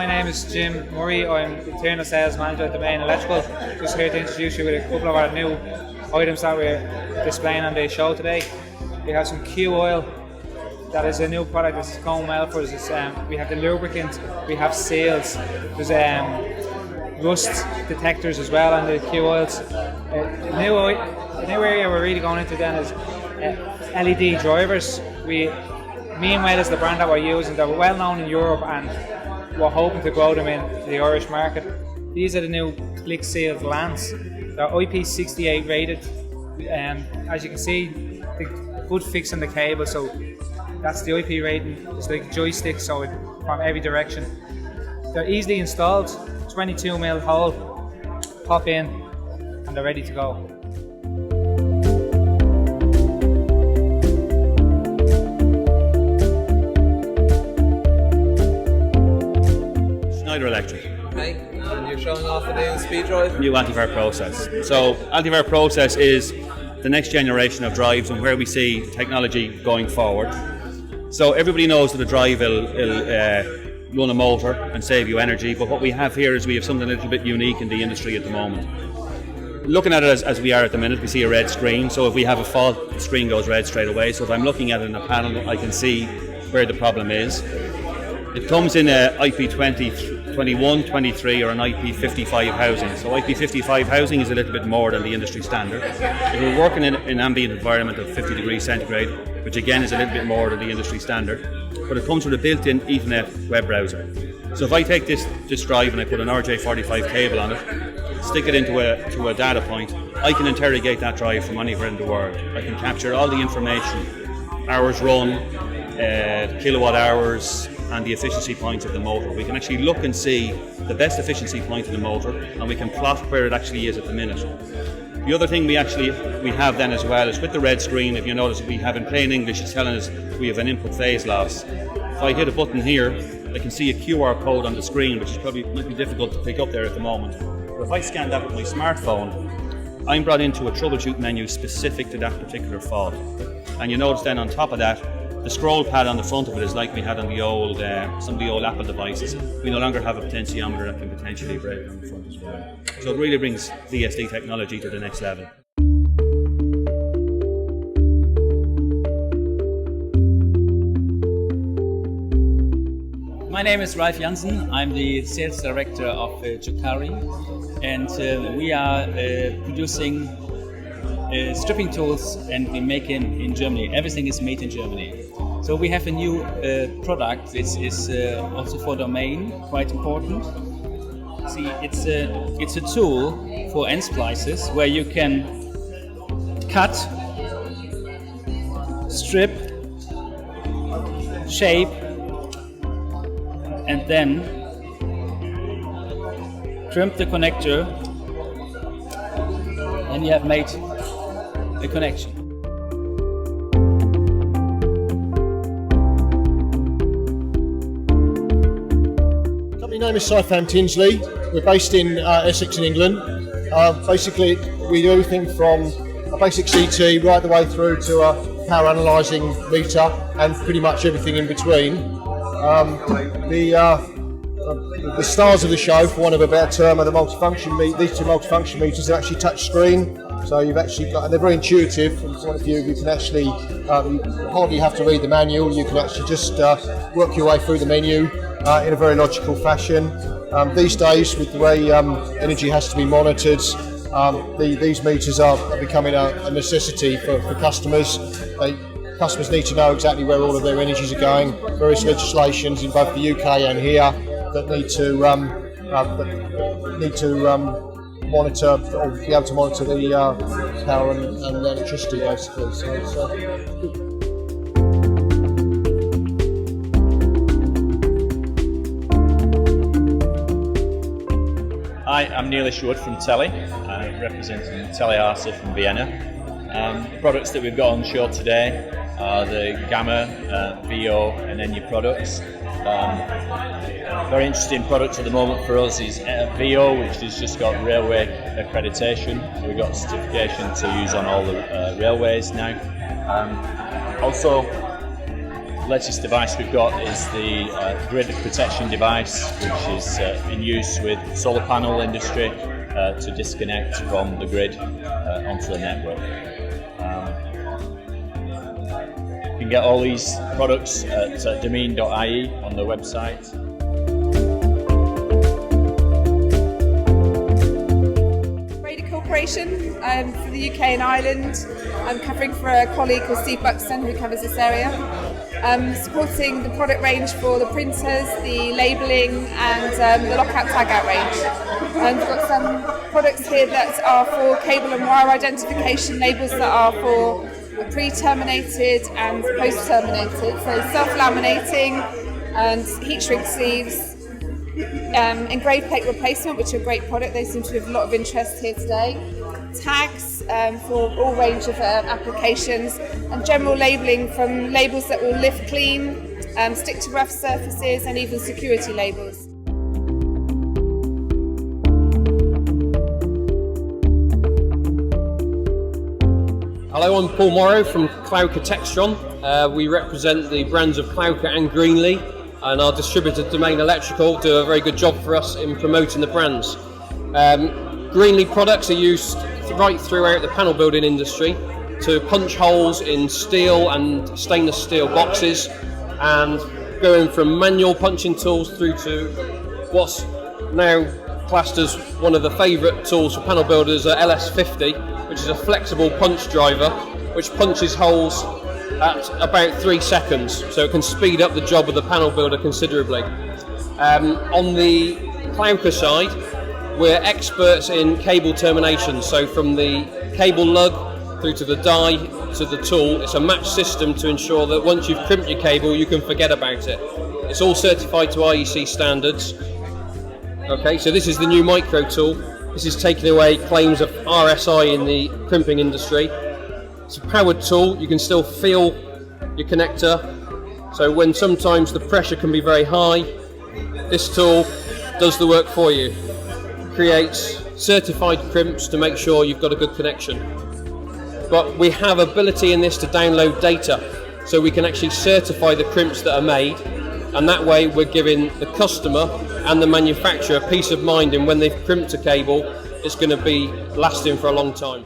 my name is Jim Murray. I'm the internal sales manager at Demesne Electrical. Just here to introduce you with a couple of our new items that we're displaying on the show today. We have some Q oil. That is a new product that's going well for us. We have the lubricant, we have seals, there's rust detectors as well on the Q oils. The new area we're really going into then is LED drivers. Meanwhile is the brand that we're using. They're well known in Europe and we're hoping to grow them in the Irish market. These are the new click sealed lamps. They're IP68 rated. As you can see, the good fix on the cable, so that's the IP rating. It's like a joystick, so from every direction. They're easily installed, 22mm hole, pop in, and they're ready to go. Schneider Electric. Okay, and you're showing off the new speed drive? New antivirus process. So antivirus process is the next generation of drives and where we see technology going forward. So everybody knows that a drive will run a motor and save you energy, but what we have here is we have something a little bit unique in the industry at the moment. Looking at it as we are at the minute, we see a red screen, so if we have a fault, the screen goes red straight away. So if I'm looking at it in a panel, I can see where the problem is. It comes in a IP20, 21, 23 or an IP55 housing. So IP55 housing is a little bit more than the industry standard. If we're working in an ambient environment of 50 degrees centigrade, which again is a little bit more than the industry standard, but it comes with a built-in Ethernet web browser. So if I take this drive and I put an RJ45 cable on it, stick it into a data point, I can interrogate that drive from anywhere in the world. I can capture all the information, hours run, kilowatt hours, and the efficiency points of the motor. We can actually look and see the best efficiency point of the motor, and we can plot where it actually is at the minute. The other thing we have then as well is with the red screen, if you notice we have in plain English, it's telling us we have an input phase loss. If I hit a button here, I can see a QR code on the screen, which is might be difficult to pick up there at the moment. But if I scan that with my smartphone, I'm brought into a troubleshoot menu specific to that particular fault. And you notice then on top of that, the scroll pad on the front of it is like we had on the old, some of the old Apple devices. We no longer have a potentiometer that can potentially break on the front as well. So it really brings VSD technology to the next level. My name is Ralf Janssen. I'm the sales director of Jokari, and we are producing stripping tools, and we make them in Germany. Everything is made in Germany. So we have a new product. This is also for domain, quite important. See, it's a tool for end splices where you can cut, strip, shape, and then crimp the connector, and you have made a connection. My name is Sifam Tinsley. We're based in Essex in England. Basically, we do everything from a basic CT right the way through to a power analysing meter and pretty much everything in between. The stars of the show, for want of a better term, are the multifunction these two multifunction meters are actually touch screen. So you've actually got, and they're very intuitive from the point of view. You can actually, you hardly have to read the manual. You can actually just work your way through the menu in a very logical fashion. These days, with the way energy has to be monitored, these meters are becoming a necessity for customers. Customers need to know exactly where all of their energies are going. Various legislations in both the UK and here that need to monitor or be able to monitor the power and electricity, basically. So it's good. Hi, I'm Neil Ishwood from Tele. I'm representing Telehaase from Vienna. The products that we've got on show today are the Gamma, VO and Enya products. Very interesting products at the moment for us is VO, which has just got railway accreditation. So we've got certification to use on all the railways now. Also, latest device we've got is the grid protection device, which is in use with solar panel industry to disconnect from the grid onto the network. You can get all these products at demesne.ie on the website. Brady Corporation for the UK and Ireland. I'm covering for a colleague called Steve Buxton who covers this area. Supporting the product range for the printers, the labelling and the lockout tagout range. And we've got some products here that are for cable and wire identification, labels that are for pre-terminated and post-terminated, so self-laminating and heat shrink sleeves, engraved plate replacement, which are a great product. They seem to have a lot of interest here today. Tags for all range of applications, and general labelling from labels that will lift clean, stick to rough surfaces, and even security labels. Hello, I'm Paul Morrow from Klauke Textron. We represent the brands of Klauke and Greenlee, and our distributor Demesne Electrical do a very good job for us in promoting the brands. Greenlee products are used right throughout the panel building industry to punch holes in steel and stainless steel boxes, and going from manual punching tools through to what's now classed as one of the favourite tools for panel builders, LS50, which is a flexible punch driver which punches holes at about 3 seconds, so it can speed up the job of the panel builder considerably. On the Klauke side, we're experts in cable termination, so from the cable lug through to the die to the tool, it's a match system to ensure that once you've crimped your cable you can forget about it. It's all certified to IEC standards. Okay, so this is the new micro tool. This is taking away claims of RSI in the crimping industry. It's a powered tool, you can still feel your connector, so when sometimes the pressure can be very high, this tool does the work for you. Creates certified crimps to make sure you've got a good connection. But we have ability in this to download data, so we can actually certify the crimps that are made, and that way we're giving the customer and the manufacturer peace of mind in when they've crimped a cable, it's going to be lasting for a long time.